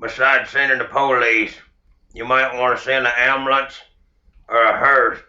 Besides sending the police, you might want to send an ambulance or a hearse.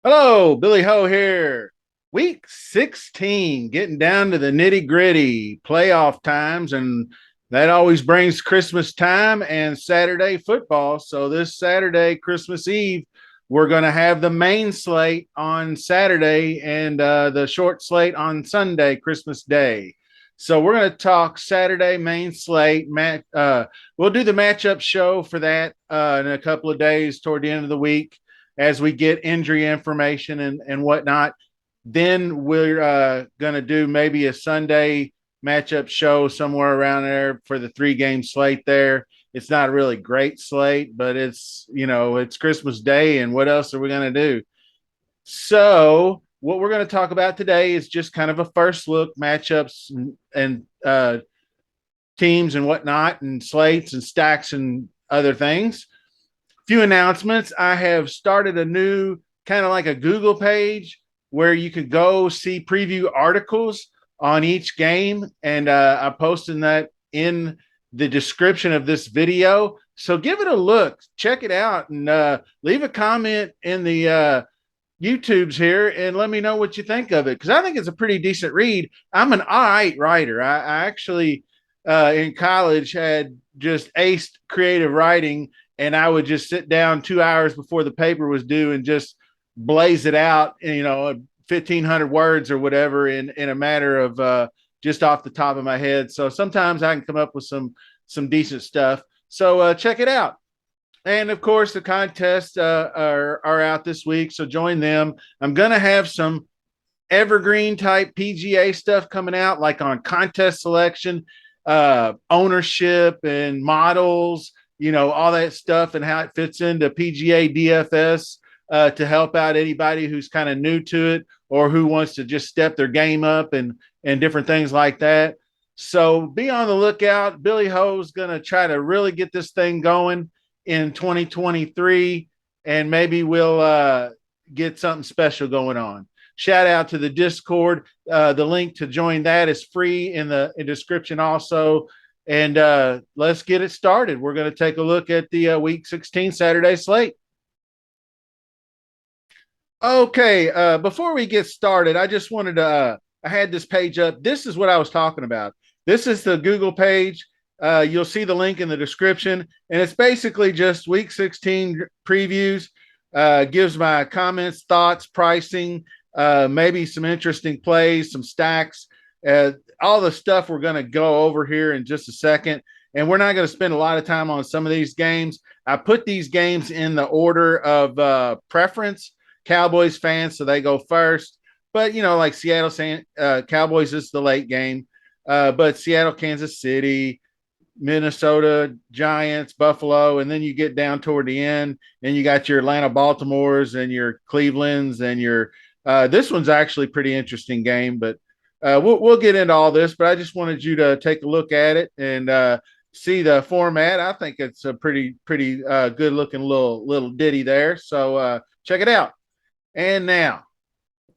Hello, Billy Ho here. Week 16, getting down to the nitty gritty playoff times, and that always brings Christmas time and Saturday football. So, this Saturday, Christmas Eve, we're going to have the main slate on Saturday and the short slate on Sunday, Christmas Day. So, we're going to talk Saturday main slate. We'll do the matchup show for that in a couple of days toward the end of the week as we get injury information and whatnot. Then we're going to do maybe a Sunday matchup show somewhere around there for the 3-game slate there. It's not a really great slate, but it's Christmas Day, and what else are we going to do? So, what we're going to talk about today is just kind of a first look matchups and teams and whatnot, and slates and stacks and other things. Few announcements. I have started a new kind of like a Google page where you could go see preview articles on each game, and I'm posting that in the description of this video. So give it a look, check it out, and leave a comment in the YouTubes here and let me know what you think of it, because I think it's a pretty decent read. I'm an all right writer. I actually in college had just aced creative writing, and I would just sit down 2 hours before the paper was due and just blaze it out, 1,500 words or whatever in a matter of just off the top of my head. So sometimes I can come up with some decent stuff. So check it out. And of course, the contests are out this week, so join them. I'm going to have some evergreen type PGA stuff coming out, like on contest selection, ownership, and models, all that stuff and how it fits into PGA DFS to help out anybody who's kind of new to it or who wants to just step their game up and different things like that. So be on the lookout. Billy Ho's going to try to really get this thing going in 2023, and maybe we'll get something special going on. Shout out to the Discord. The link to join that is free in the description also. And let's get it started. We're going to take a look at the Week 16 Saturday slate. Okay, before we get started, I just wanted to, I had this page up. This is what I was talking about. This is the Google page. You'll see the link in the description, and it's basically just Week 16 previews, gives my comments, thoughts, pricing, maybe some interesting plays, some stacks, all the stuff we're going to go over here in just a second. And we're not going to spend a lot of time on some of these games. I put these games in the order of preference. Cowboys fans, so they go first. But, like Seattle Cowboys is the late game. But Seattle, Kansas City, Minnesota Giants, Buffalo, and then you get down toward the end, and you got your Atlanta Baltimores and your Clevelands and your this one's actually pretty interesting game, but we'll get into all this. But I just wanted you to take a look at it and see the format. I think it's a pretty good looking little ditty there. So check it out. And now,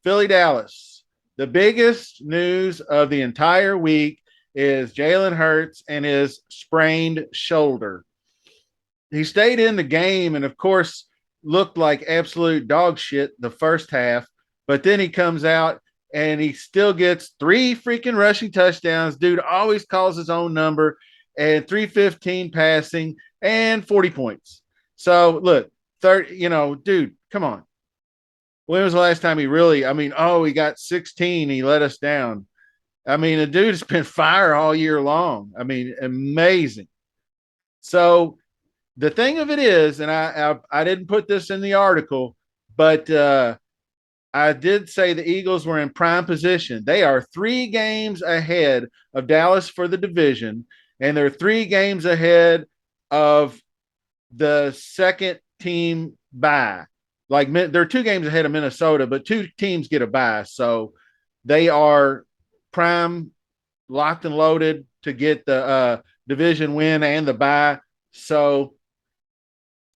Philly Dallas. The biggest news of the entire week is Jalen Hurts and his sprained shoulder. He stayed in the game and, of course, looked like absolute dog shit the first half, but then he comes out and he still gets 3 freaking rushing touchdowns. Dude always calls his own number, and 315 passing and 40 points. So, look, dude, come on. When was the last time he really, he got 16, he let us down. The dude has been fire all year long. Amazing. So the thing of it is, and I didn't put this in the article, but I did say the Eagles were in prime position. They are 3 games ahead of Dallas for the division, and they're 3 games ahead of the second team bye. Like, they're 2 games ahead of Minnesota, but 2 teams get a bye. So they are prime, locked and loaded to get the division win and the bye. So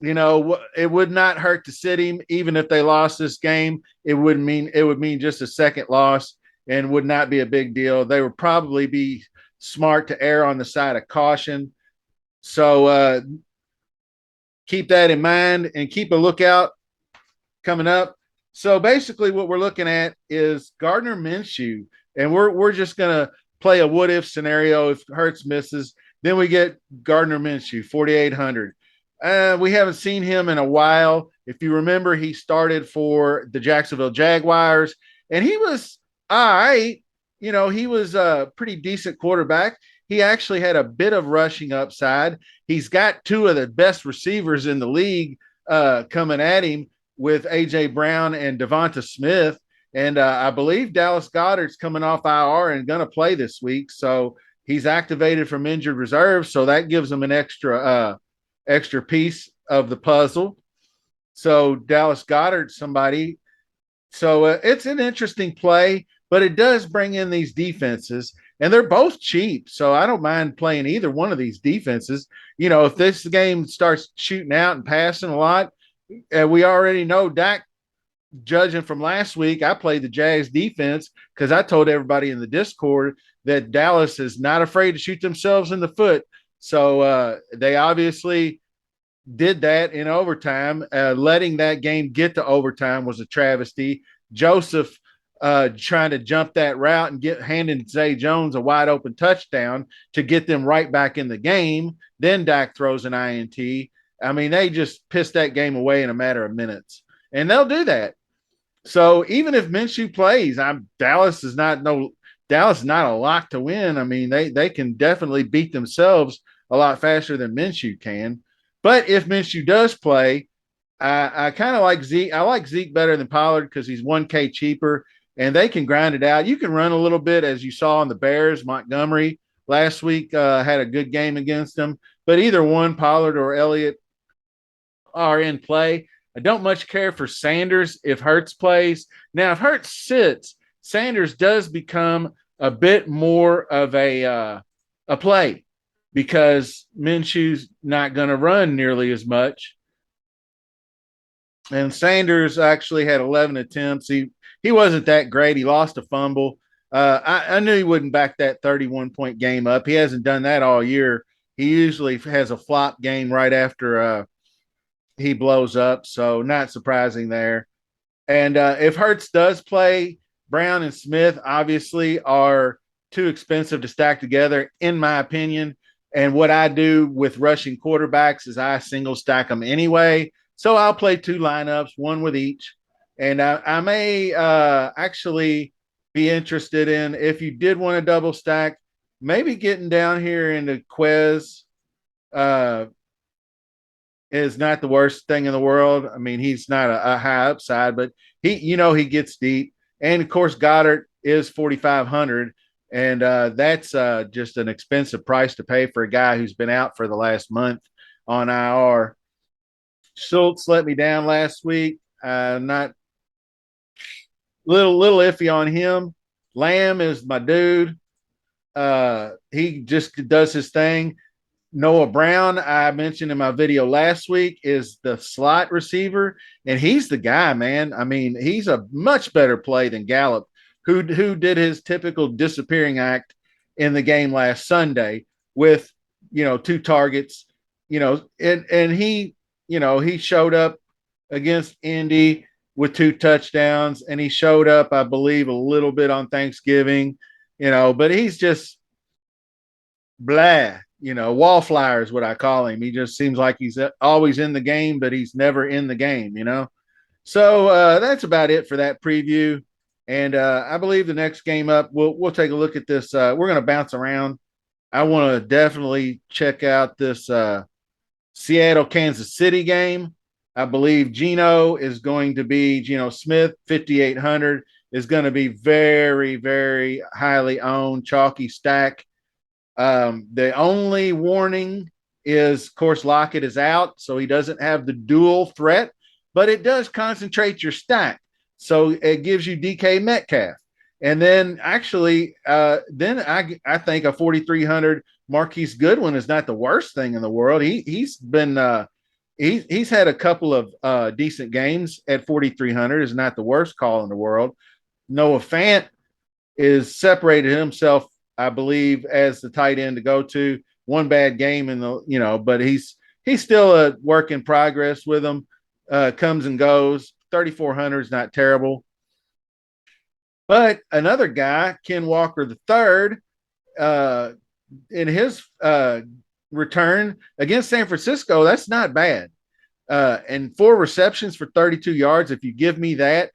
it would not hurt to sit him, even if they lost this game. It would mean just a second loss and would not be a big deal. They would probably be smart to err on the side of caution. So keep that in mind and keep a lookout coming up. So basically, what we're looking at is Gardner Minshew, and we're just gonna play a what if scenario if Hurts misses. Then we get Gardner Minshew, 4,800. We haven't seen him in a while. If you remember, he started for the Jacksonville Jaguars, and he was all right. He was a pretty decent quarterback. He actually had a bit of rushing upside. He's got two of the best receivers in the league coming at him with A.J. Brown and Devonta Smith. And I believe Dallas Goedert's coming off IR and going to play this week. So he's activated from injured reserve. So that gives him an extra piece of the puzzle. So Dallas Goedert, somebody. So it's an interesting play, but it does bring in these defenses, and they're both cheap. So I don't mind playing either one of these defenses. If this game starts shooting out and passing a lot, we already know Dak, judging from last week, I played the Jags defense because I told everybody in the Discord that Dallas is not afraid to shoot themselves in the foot. So they obviously did that in overtime. Letting that game get to overtime was a travesty. Joseph trying to jump that route and handing Zay Jones a wide open touchdown to get them right back in the game. Then Dak throws an INT. I mean, they just pissed that game away in a matter of minutes, and they'll do that. So even if Minshew plays, Dallas is not a lock to win. I mean, they can definitely beat themselves a lot faster than Minshew can. But if Minshew does play, I kind of like Zeke. I like Zeke better than Pollard because he's 1K cheaper, and they can grind it out. You can run a little bit, as you saw on the Bears. Montgomery last week had a good game against them. But either one, Pollard or Elliott, are in play. I don't much care for Sanders if Hurts plays. Now, if Hurts sits, Sanders does become a bit more of a play because Minshew's not going to run nearly as much. And Sanders actually had 11 attempts. He wasn't that great. He lost a fumble. I knew he wouldn't back that 31-point game up. He hasn't done that all year. He usually has a flop game right after he blows up. So not surprising there. And if Hurts does play, Brown and Smith obviously are too expensive to stack together, in my opinion. And what I do with rushing quarterbacks is I single stack them anyway. So I'll play two lineups, one with each. And I may actually be interested in, if you did want to double stack, maybe getting down here into Quez is not the worst thing in the world. I mean, he's not a high upside, but he gets deep. And of course, Goddard is 4,500. And that's just an expensive price to pay for a guy who's been out for the last month on IR. Schultz let me down last week. Not little iffy on him. Lamb is my dude. He just does his thing. Noah Brown, I mentioned in my video last week, is the slot receiver, and he's the guy, man. I mean, he's a much better play than Gallup, who did his typical disappearing act in the game last Sunday with, two targets, and he showed up against Indy with two touchdowns, and he showed up, I believe, a little bit on Thanksgiving, but he's just blah. Wallflower is what I call him. He just seems like he's always in the game, but he's never in the game, So that's about it for that preview. And I believe the next game up, we'll take a look at this. We're going to bounce around. I want to definitely check out this Seattle, Kansas City game. I believe Geno Smith, 5,800, is going to be very, very highly owned, chalky stack. The only warning is, of course, Lockett is out, so he doesn't have the dual threat, but it does concentrate your stack. So it gives you DK Metcalf. And then actually, I think a 4,300 Marquise Goodwin is not the worst thing in the world. He's been he's had a couple of decent games at 4,300. Is not the worst call in the world. Noah Fant is separated himself, I believe, as the tight end to go to. One bad game in the, but he's still a work in progress with him. Comes and goes. 3,400 is not terrible. But another guy, Ken Walker the third, in his return against San Francisco, that's not bad. And 4 receptions for 32 yards. If you give me that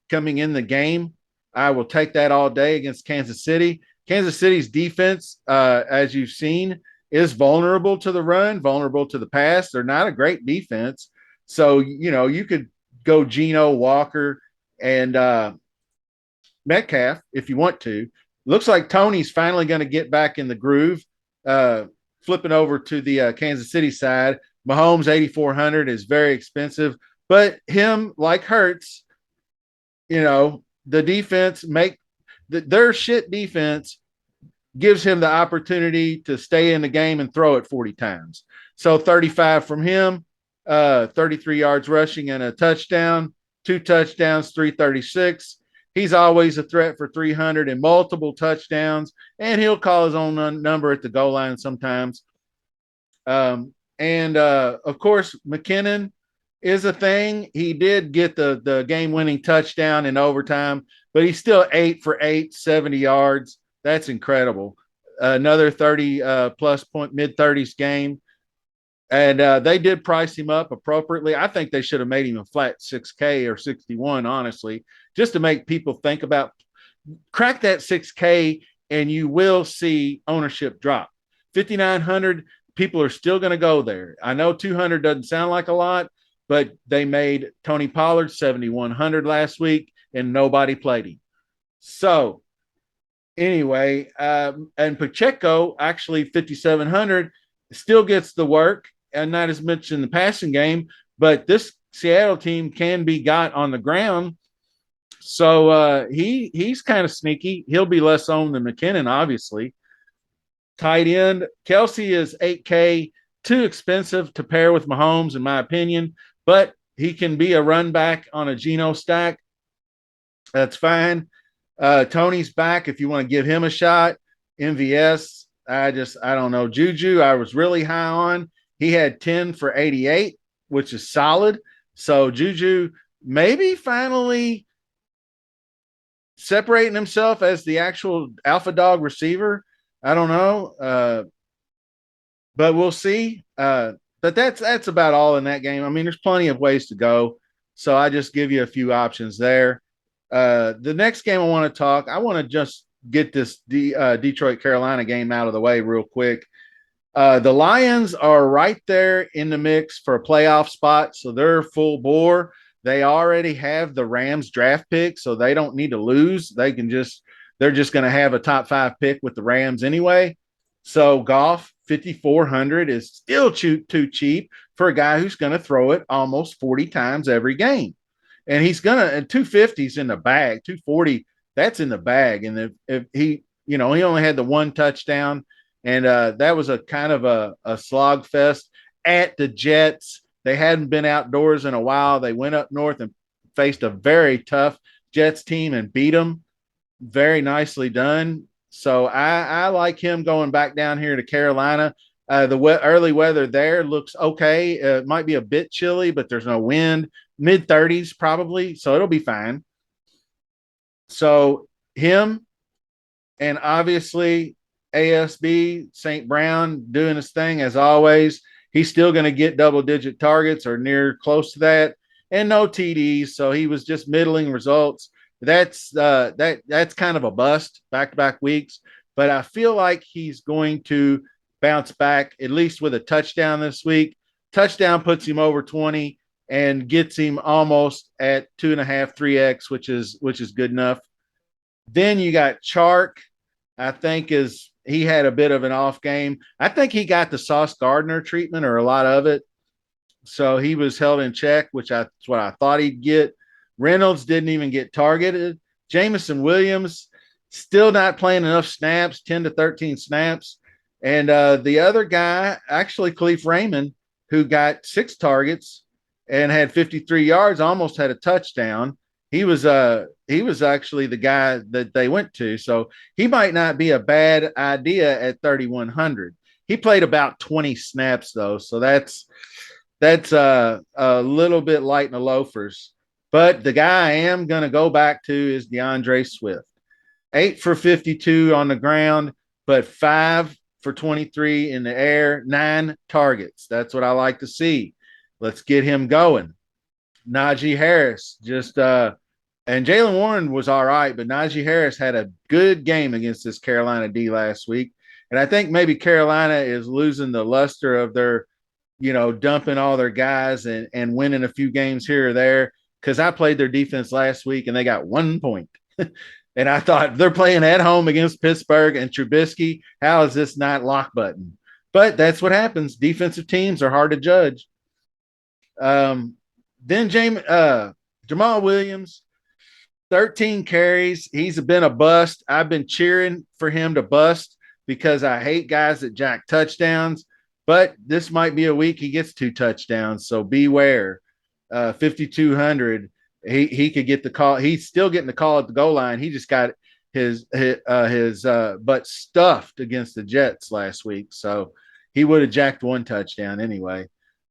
coming in the game, I will take that all day against Kansas City. Kansas City's defense, as you've seen, is vulnerable to the run, vulnerable to the pass. They're not a great defense. So, you could go Geno, Walker, and Metcalf if you want to. Looks like Tony's finally going to get back in the groove, flipping over to the Kansas City side. Mahomes 8,400 is very expensive, but him, like Hurts, the defense their shit defense gives him the opportunity to stay in the game and throw it 40 times. So 35 from him, 33 yards rushing and a touchdown, 2 touchdowns, 336. He's always a threat for 300 and multiple touchdowns, and he'll call his own number at the goal line sometimes. Of course, McKinnon is a thing. He did get the game-winning touchdown in overtime, but he's still 8 for 8, 70 yards. That's incredible. Another 30 plus point, mid-30s game. And they did price him up appropriately. I think they should have made him a flat 6K or 61, honestly, just to make people think about crack that 6K and you will see ownership drop. 5,900, people are still going to go there. I know 200 doesn't sound like a lot, but they made Tony Pollard 7,100 last week and nobody played him. So anyway, and Pacheco actually 5,700 still gets the work and not as much in the passing game, but this Seattle team can be got on the ground. So he's kind of sneaky. He'll be less owned than McKinnon, obviously. Tight end, Kelsey is 8K, too expensive to pair with Mahomes, in my opinion, but he can be a run back on a Geno stack. That's fine. Tony's back if you want to give him a shot. MVS, I don't know. Juju, I was really high on. He had 10 for 88, which is solid. So Juju maybe finally separating himself as the actual alpha dog receiver. I don't know. But we'll see. But that's about all in that game. I mean, there's plenty of ways to go. So I just give you a few options there. The next game I want to just get this Detroit Carolina game out of the way real quick. The Lions are right there in the mix for a playoff spot, so they're full bore. They already have the Rams draft pick, so they don't need to lose. They're just going to have a top 5 pick with the Rams anyway. So Goff 5,400 is still too cheap for a guy who's going to throw it almost 40 times every game. And he's and 250's in the bag, 240, that's in the bag. And if he, he only had the 1 touchdown, and that was a kind of a slog fest at the Jets. They hadn't been outdoors in a while. They went up north and faced a very tough Jets team and beat them. Very nicely done. So I like him going back down here to Carolina. The early weather there looks okay. It might be a bit chilly, but there's no wind. Mid-30s probably, so it'll be fine. So him, and obviously ASB, St. Brown doing his thing as always. He's still going to get double-digit targets or near close to that, and no TDs, so he was just middling results. That's kind of a bust back-to-back weeks, but I feel like he's going to bounce back at least with a touchdown this week. Touchdown puts him over 20 and gets him almost at 2.5, 3x, which is good enough. Then you got Chark. I think he had a bit of an off game. I think he got the Sauce Gardner treatment or a lot of it. So he was held in check, that's what I thought he'd get. Reynolds didn't even get targeted. Jameson Williams still not playing enough snaps, 10 to 13 snaps. And the other guy, actually, Khalif Raymond, who got 6 targets and had 53 yards, almost had a touchdown. He was actually the guy that they went to, so he might not be a bad idea at 3,100. He played about 20 snaps though, so that's a little bit light in the loafers. But the guy I am going to go back to is DeAndre Swift. 8 for 52 on the ground, but 5 for 23 in the air, 9 targets. That's what I like to see. Let's get him going. Najee Harris and Jaylen Warren was all right, but Najee Harris had a good game against this Carolina D last week. And I think maybe Carolina is losing the luster of their, dumping all their guys and winning a few games here or there. Because I played their defense last week and they got 1 point. And I thought they're playing at home against Pittsburgh and Trubisky. How is this not lock button? But that's what happens. Defensive teams are hard to judge. Then Jamal Williams, 13 carries. He's been a bust. I've been cheering for him to bust because I hate guys that jack touchdowns. But this might be a week he gets 2 touchdowns, so beware. 5,200. He could get the call. He's still getting the call at the goal line. He just got his butt stuffed against the Jets last week, so he would have jacked 1 touchdown anyway.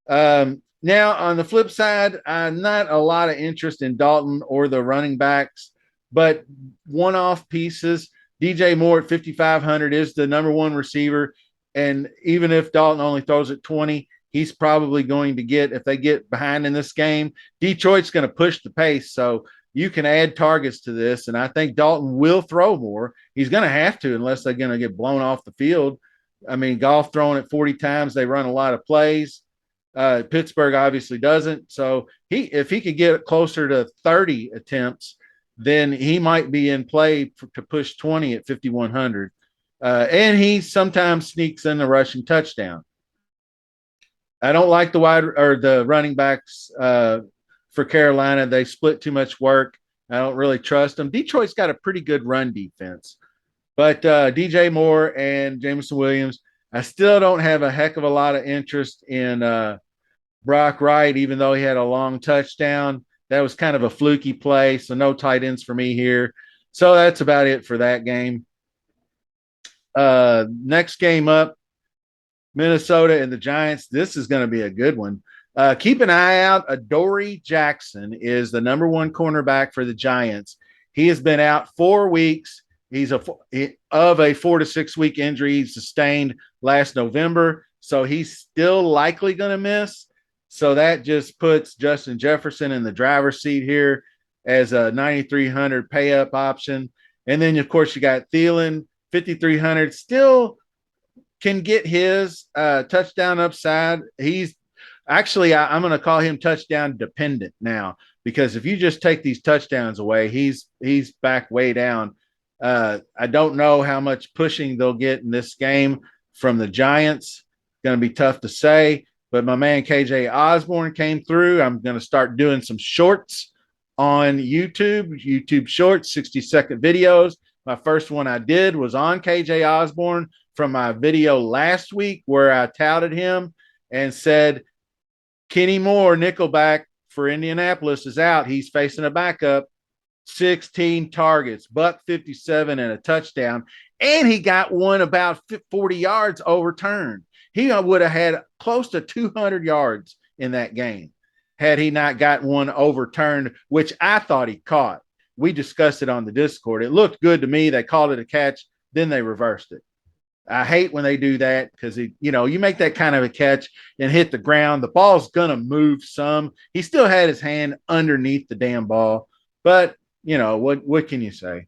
Now on the flip side, not a lot of interest in Dalton or the running backs, but one-off pieces. DJ Moore at 5,500 is the number 1 receiver, and even if Dalton only throws it 20. He's probably going to get, if they get behind in this game, Detroit's going to push the pace. So you can add targets to this. And I think Dalton will throw more. He's going to have to, unless they're going to get blown off the field. I mean, Goff throwing it 40 times, they run a lot of plays. Pittsburgh obviously doesn't. So if he could get closer to 30 attempts, then he might be in play to push 20 at 5,100. And he sometimes sneaks in the rushing touchdown. I don't like the running backs for Carolina. They split too much work. I don't really trust them. Detroit's got a pretty good run defense. But DJ Moore and Jameson Williams, I still don't have a heck of a lot of interest in Brock Wright, even though he had a long touchdown. That was kind of a fluky play, so no tight ends for me here. So that's about it for that game. Next game up, Minnesota and the Giants. This is going to be a good one. Keep an eye out. Adoree Jackson is the number 1 cornerback for the Giants. He has been out 4 weeks. He's of a 4 to 6 week injury he sustained last November. So he's still likely going to miss. So that just puts Justin Jefferson in the driver's seat here as a 9,300 pay up option. And then, of course, you got Thielen, 5,300. Still can get his touchdown upside. He's actually, I'm going to call him touchdown dependent now, because if you just take these touchdowns away, he's back way down. I don't know how much pushing they'll get in this game from the Giants. Going to be tough to say, but my man KJ Osborne came through. I'm going to start doing some shorts on YouTube shorts, 60-second videos. My first one I did was on KJ Osborne from my video last week, where I touted him and said, Kenny Moore, nickelback for Indianapolis, is out. He's facing a backup. 16 targets, $157 and a touchdown. And he got one about 40 yards overturned. He would have had close to 200 yards in that game had he not got one overturned, which I thought he caught. We discussed it on the Discord. It looked good to me. They called it a catch. Then they reversed it. I hate when they do that, because you make that kind of a catch and hit the ground, the ball's going to move some. He still had his hand underneath the damn ball, but what can you say?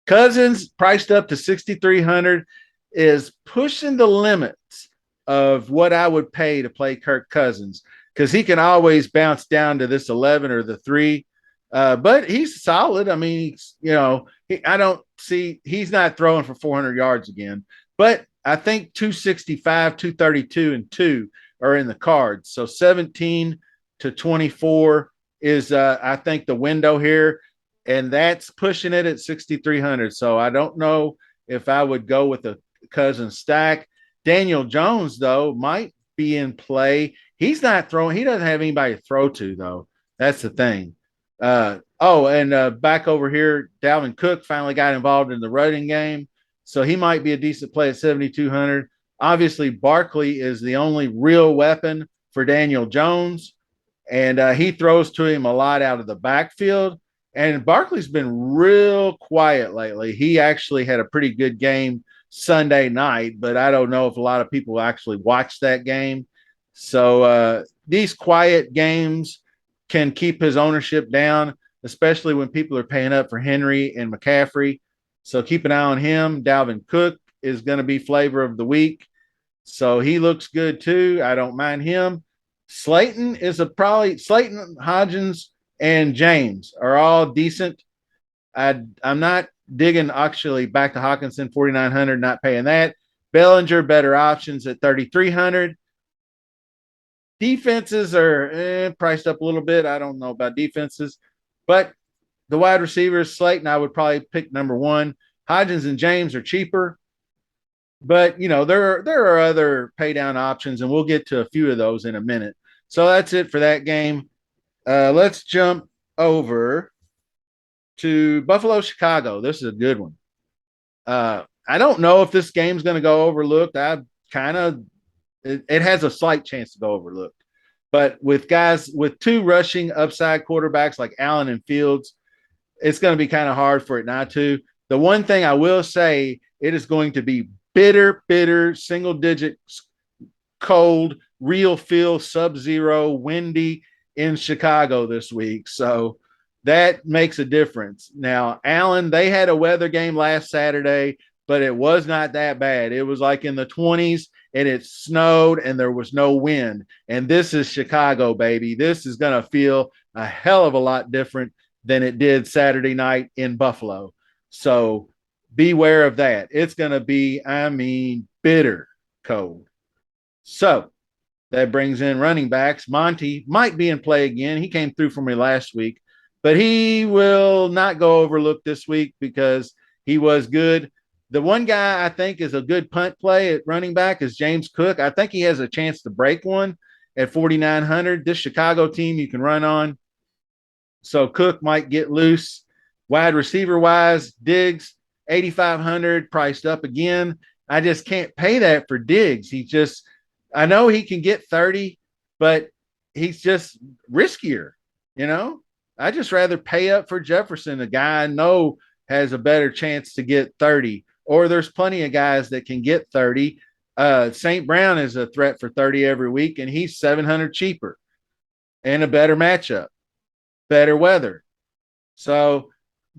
Cousins, priced up to 6,300, is pushing the limits of what I would pay to play Kirk Cousins, because he can always bounce down to this 11 or the 3. But he's solid. I mean, I don't see, he's not throwing for 400 yards again. But I think 265, 232, and 2 are in the cards. So 17 to 24 is, I think, the window here. And that's pushing it at 6,300. So I don't know if I would go with a Cousins stack. Daniel Jones, though, might be in play. He's not throwing. He doesn't have anybody to throw to, though. That's the thing. Back over here, Dalvin Cook finally got involved in the running game, so he might be a decent play at 7,200. Obviously, Barkley is the only real weapon for Daniel Jones, and he throws to him a lot out of the backfield. And Barkley's been real quiet lately. He actually had a pretty good game Sunday night, but I don't know if a lot of people actually watched that game. So these quiet games can keep his ownership down, especially when people are paying up for Henry and McCaffrey. So keep an eye on him. Dalvin Cook is going to be flavor of the week. So he looks good too. I don't mind him. Slayton, Hodgins, and James are all decent. I'm not digging actually back to Hawkinson 4,900, not paying that. Bellinger, better options at 3,300. Defenses are priced up a little bit. I don't know about defenses, but the wide receivers, Slayton, I would probably pick number one. Hodgins and James are cheaper, but there are other pay down options, and we'll get to a few of those in a minute. So that's it for that game. Let's jump over to Buffalo, Chicago. This is a good one. I don't know if this game's going to go overlooked. It has a slight chance to go overlooked. But with guys with two rushing upside quarterbacks like Allen and Fields, it's going to be kind of hard for it not to. The one thing I will say, it is going to be bitter, single digit, cold, real feel, sub-zero, windy in Chicago this week. So that makes a difference. Now, Allen, they had a weather game last Saturday, but it was not that bad. It was like in the 20s, and it snowed, and there was no wind. And this is Chicago, baby. This is going to feel a hell of a lot different than it did Saturday night in Buffalo. So beware of that. It's going to be, bitter cold. So that brings in running backs. Monty might be in play again. He came through for me last week, but he will not go overlooked this week because he was good. The one guy I think is a good punt play at running back is James Cook. I think he has a chance to break one at 4,900. This Chicago team you can run on. So Cook might get loose. Wide receiver wise, Diggs, 8,500, priced up again. I just can't pay that for Diggs. I know he can get 30, but he's just riskier, I just rather pay up for Jefferson, a guy I know has a better chance to get 30. Or there's plenty of guys that can get 30. St. Brown is a threat for 30 every week, and he's 700 cheaper and a better matchup, better weather. So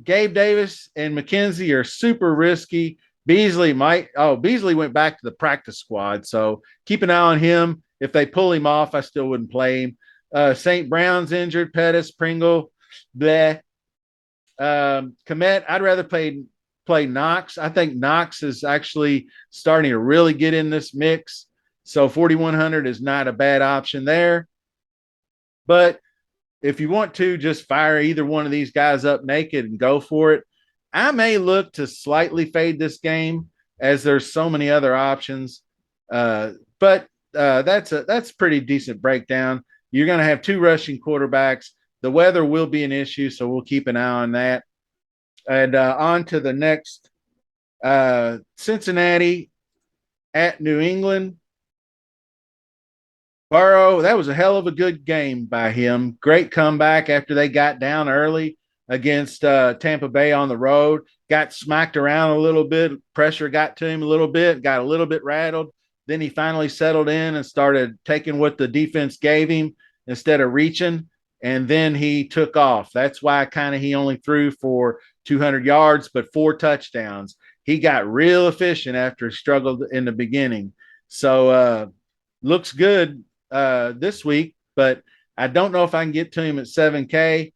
Gabe Davis and McKenzie are super risky. Beasley went back to the practice squad, so keep an eye on him. If they pull him off, I still wouldn't play him. St. Brown's injured, Pettis, Pringle, bleh. Komet, I'd rather play Knox. I think Knox is actually starting to really get in this mix. So 4,100 is not a bad option there. But if you want to just fire either one of these guys up naked and go for it, I may look to slightly fade this game as there's so many other options. But that's pretty decent breakdown. You're going to have two rushing quarterbacks. The weather will be an issue, so we'll keep an eye on that. And on to the next, Cincinnati at New England. Burrow, that was a hell of a good game by him. Great comeback after they got down early against Tampa Bay on the road. Got smacked around a little bit. Pressure got to him a little bit, got a little bit rattled. Then he finally settled in and started taking what the defense gave him instead of reaching. And then he took off. That's why he only threw for 200 yards, but 4 touchdowns. He got real efficient after he struggled in the beginning. So looks good this week, but I don't know if I can get to him at 7K.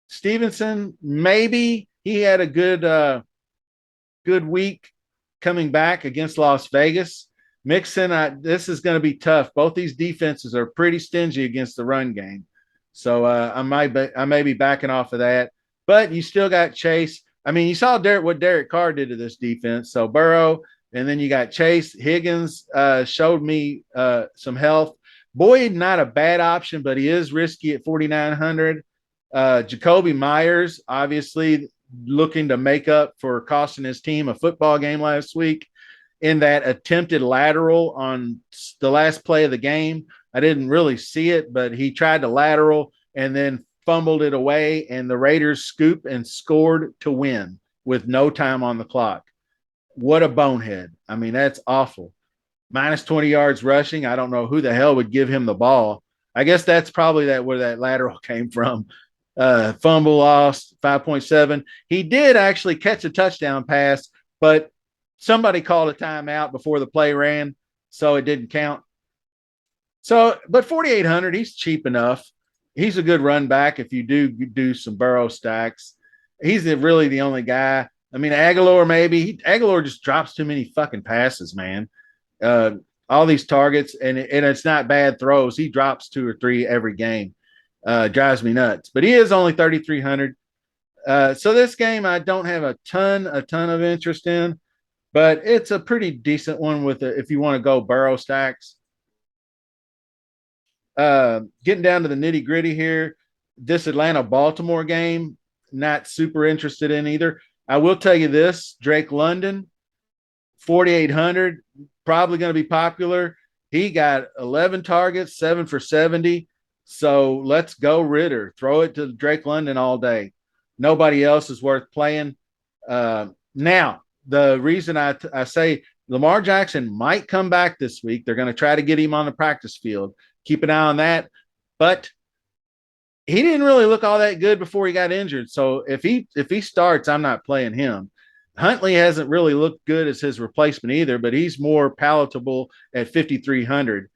Stevenson, maybe he had a good week coming back against Las Vegas. Mixon, this is going to be tough. Both these defenses are pretty stingy against the run game. So I may be backing off of that. But you still got Chase. You saw what Derek Carr did to this defense. So Burrow, And then you got Chase. Higgins showed me some health. Boyd, not a bad option, but he is risky at 4,900. Jacoby Myers, obviously looking to make up for costing his team a football game last week in that attempted lateral on the last play of the game. I didn't really see it, but he tried to lateral and then fumbled it away, and the Raiders scooped and scored to win with no time on the clock. What a bonehead. I mean, that's awful. Minus 20 yards rushing. I don't know who the hell would give him the ball. I guess that's probably where that lateral came from. Fumble lost, 5.7. He did actually catch a touchdown pass, but somebody called a timeout before the play ran, so it didn't count. So, but 4,800, he's cheap enough. He's a good run back if you do some Burrow stacks. He's really the only guy. I mean, Aguilar maybe. Aguilar just drops too many fucking passes, man. All these targets, and it's not bad throws. He drops 2 or 3 every game. Drives me nuts. But he is only 3,300. So this game I don't have a ton of interest in, but it's a pretty decent one if you want to go Burrow stacks. Getting down to the nitty gritty here, this Atlanta-Baltimore game, not super interested in either. I will tell you this, Drake London, 4,800, probably going to be popular. He got 11 targets, 7 for 70. So let's go Ritter. Throw it to Drake London all day. Nobody else is worth playing. Now, the reason I say Lamar Jackson might come back this week. They're going to try to get him on the practice field. Keep an eye on that. But he didn't really look all that good before he got injured. So if he starts, I'm not playing him. Huntley hasn't really looked good as his replacement either, but he's more palatable at 5,300.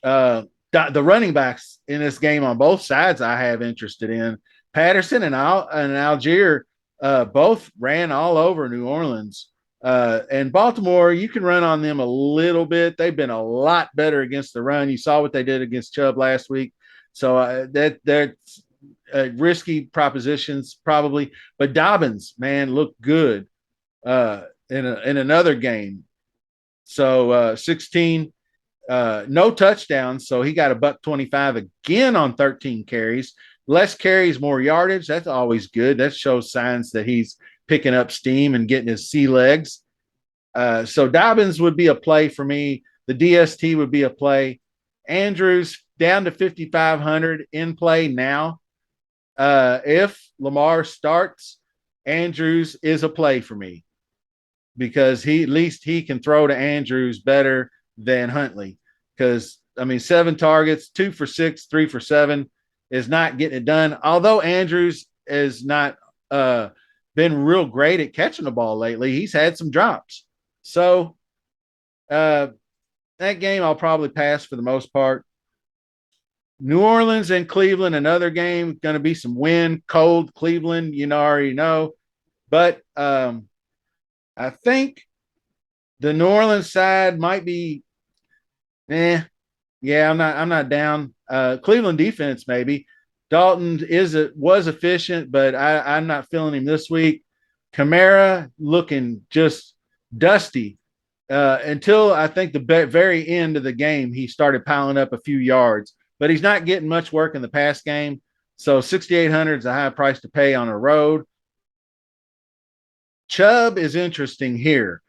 The running backs in this game on both sides I have interested in. Patterson and Algier both ran all over New Orleans. And Baltimore, you can run on them a little bit. They've been a lot better against the run. You saw what they did against Chubb last week. So that's risky propositions probably. But Dobbins, man, looked good in another game. So 16, no touchdowns. So he got $125 again on 13 carries. Less carries, more yardage. That's always good. That shows signs that he's picking up steam and getting his sea legs. So Dobbins would be a play for me. The DST would be a play. Andrews down to 5,500 in play now. If Lamar starts, Andrews is a play for me because at least he can throw to Andrews better than Huntley. Because, I mean, 7 targets, 2 for 6, 3 for 7 is not getting it done. Although Andrews is not been real great at catching the ball lately. He's had some drops. So that game I'll probably pass for the most part. New Orleans and Cleveland, another game, going to be some wind, cold. Cleveland, already know. But I think the New Orleans side might be, yeah, I'm not down. Cleveland defense, maybe. Dalton was efficient, but I'm not feeling him this week. Kamara looking just dusty until I think the very end of the game, he started piling up a few yards, but he's not getting much work in the pass game. So 6,800 is a high price to pay on a road. Chubb is interesting here.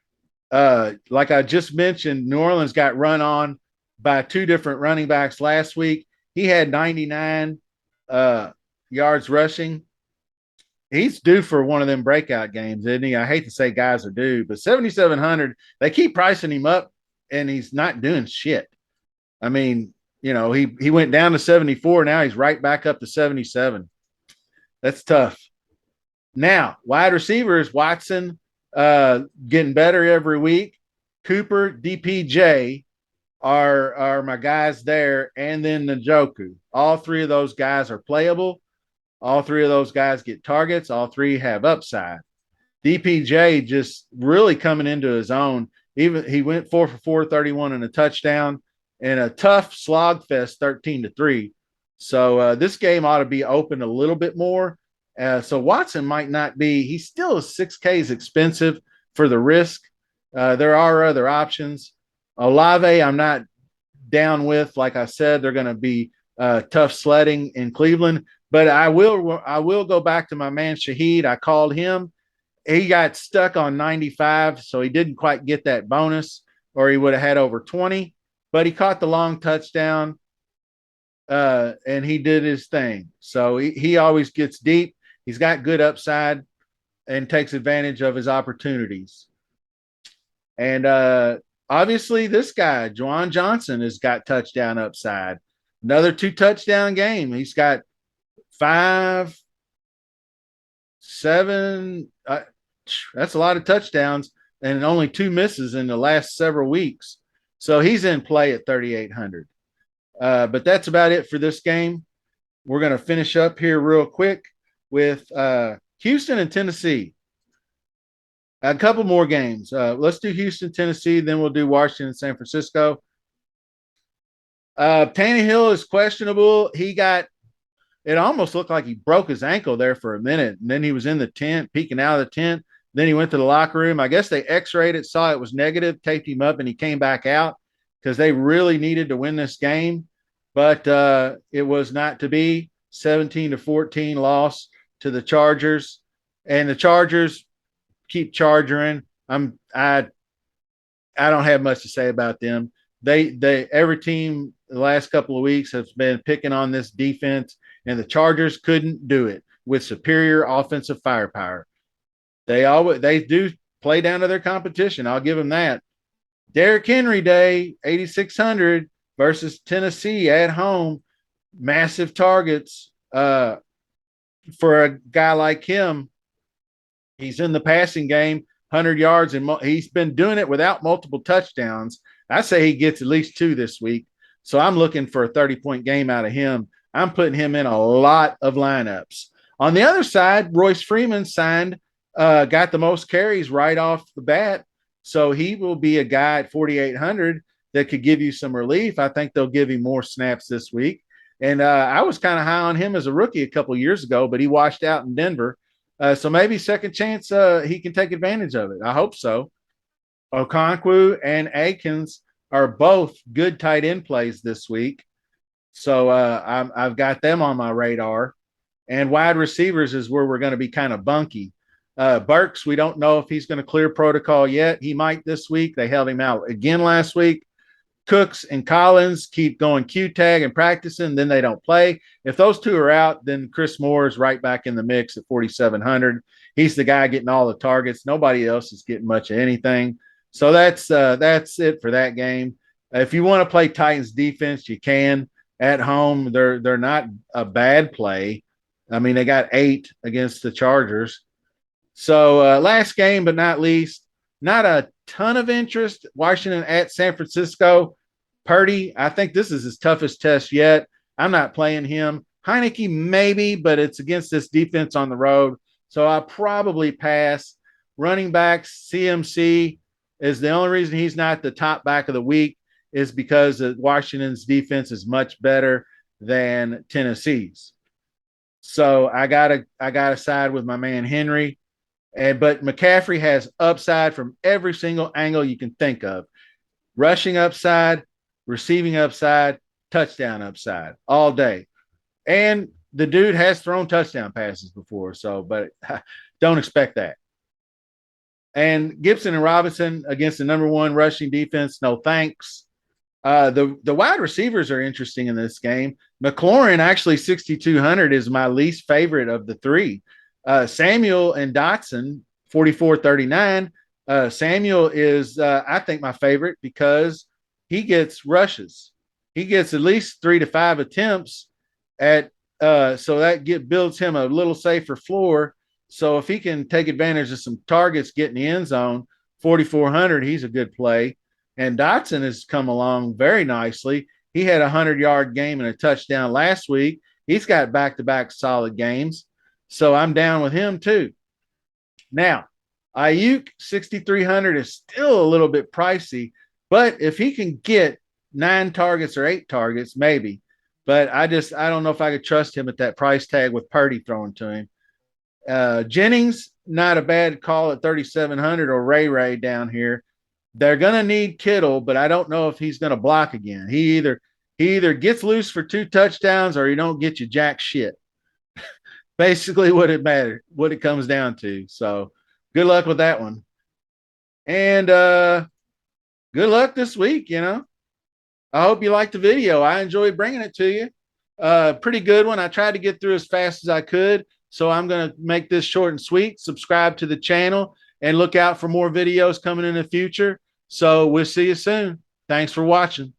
Like I just mentioned, New Orleans got run on by 2 different running backs last week. He had 99 yards rushing. He's due for one of them breakout games, isn't he? I hate to say guys are due, but 7,700, they keep pricing him up and he's not doing shit. I mean, he went down to 74. Now he's right back up to 77. That's tough. Now, wide receivers, Watson, getting better every week. Cooper, DPJ are my guys there, and then Njoku. All 3 of those guys are playable. All 3 of those guys get targets. All 3 have upside. DPJ just really coming into his own. Even he went 4 for 431 and a touchdown, and a tough slog fest, 13-3. So this game ought to be open a little bit more. So Watson might not be. He's still $6K is expensive for the risk. There are other options. Olave, I'm not down with. Like I said, they're going to be tough sledding in Cleveland. But I will go back to my man Shaheed. I called him. He got stuck on 95, so he didn't quite get that bonus, or he would have had over 20. But he caught the long touchdown, and he did his thing. So he always gets deep. He's got good upside and takes advantage of his opportunities. And obviously, this guy, Juwan Johnson, has got touchdown upside. Another 2 touchdown game. He's got 5, 7. That's a lot of touchdowns and only 2 misses in the last several weeks. So he's in play at 3,800. But that's about it for this game. We're going to finish up here real quick with Houston and Tennessee. A couple more games. Let's do Houston, Tennessee, then we'll do Washington, San Francisco. Tannehill is questionable. It almost looked like he broke his ankle there for a minute, and then he was in the tent, peeking out of the tent. Then he went to the locker room. I guess they x-rayed it, saw it was negative, taped him up, and he came back out because they really needed to win this game. But it was not to be. 17-14 loss to the Chargers. And the Chargers keep charging. I don't have much to say about them. They every team the last couple of weeks has been picking on this defense, and the Chargers couldn't do it with superior offensive firepower. They do play down to their competition. I'll give them that. Derrick Henry Day, 8,600 versus Tennessee at home. Massive targets for a guy like him. He's in the passing game, 100 yards, and he's been doing it without multiple touchdowns. I say he gets at least 2 this week. So I'm looking for a 30-point game out of him. I'm putting him in a lot of lineups. On the other side, Royce Freeman got the most carries right off the bat. So he will be a guy at 4,800 that could give you some relief. I think they'll give him more snaps this week. And I was kind of high on him as a rookie a couple of years ago, but he washed out in Denver. So maybe second chance he can take advantage of it. I hope so. Okonkwo and Akins are both good tight end plays this week. So I've got them on my radar. And wide receivers is where we're going to be kind of bunky. Burks, we don't know if he's going to clear protocol yet. He might this week. They held him out again last week. Cooks and Collins keep going Q-tag and practicing, then they don't play. If those 2 are out, then Chris Moore is right back in the mix at 4,700. He's the guy getting all the targets. Nobody else is getting much of anything. So that's it for that game. If you want to play Titans defense, you can at home. They're not a bad play. I mean, they got 8 against the Chargers. So last game, but not least, not a ton of interest. Washington at San Francisco. Purdy, I think this is his toughest test yet. I'm not playing him. Heineke, maybe, but it's against this defense on the road. So I'll probably pass. Running backs, CMC is the only reason he's not the top back of the week is because Washington's defense is much better than Tennessee's. So I gotta side with my man Henry. But McCaffrey has upside from every single angle you can think of. Rushing upside, receiving upside, touchdown upside all day. And the dude has thrown touchdown passes before, but don't expect that. And Gibson and Robinson against the number 1 rushing defense, no thanks. The wide receivers are interesting in this game. McLaurin, actually 6,200, is my least favorite of the 3. Samuel and Dotson, 44.39. Samuel is, I think, my favorite because he gets rushes. He gets at least 3 to 5 attempts so that builds him a little safer floor. So if he can take advantage of some targets, get in the end zone, 4,400, he's a good play. And Dotson has come along very nicely. He had a 100-yard game and a touchdown last week. He's got back-to-back solid games. So I'm down with him too. Now, Ayuk 6,300 is still a little bit pricey, but if he can get 9 targets or 8 targets, maybe. But I don't know if I could trust him at that price tag with Purdy throwing to him. Jennings, not a bad call at 3,700, or Ray down here. They're gonna need Kittle, but I don't know if he's gonna block again. He either gets loose for 2 touchdowns or he don't get you jack shit. Basically, what it comes down to. So, good luck with that one, and good luck this week. I hope you liked the video. I enjoyed bringing it to you. Pretty good one. I tried to get through as fast as I could. So I'm going to make this short and sweet. Subscribe to the channel and look out for more videos coming in the future. So we'll see you soon. Thanks for watching.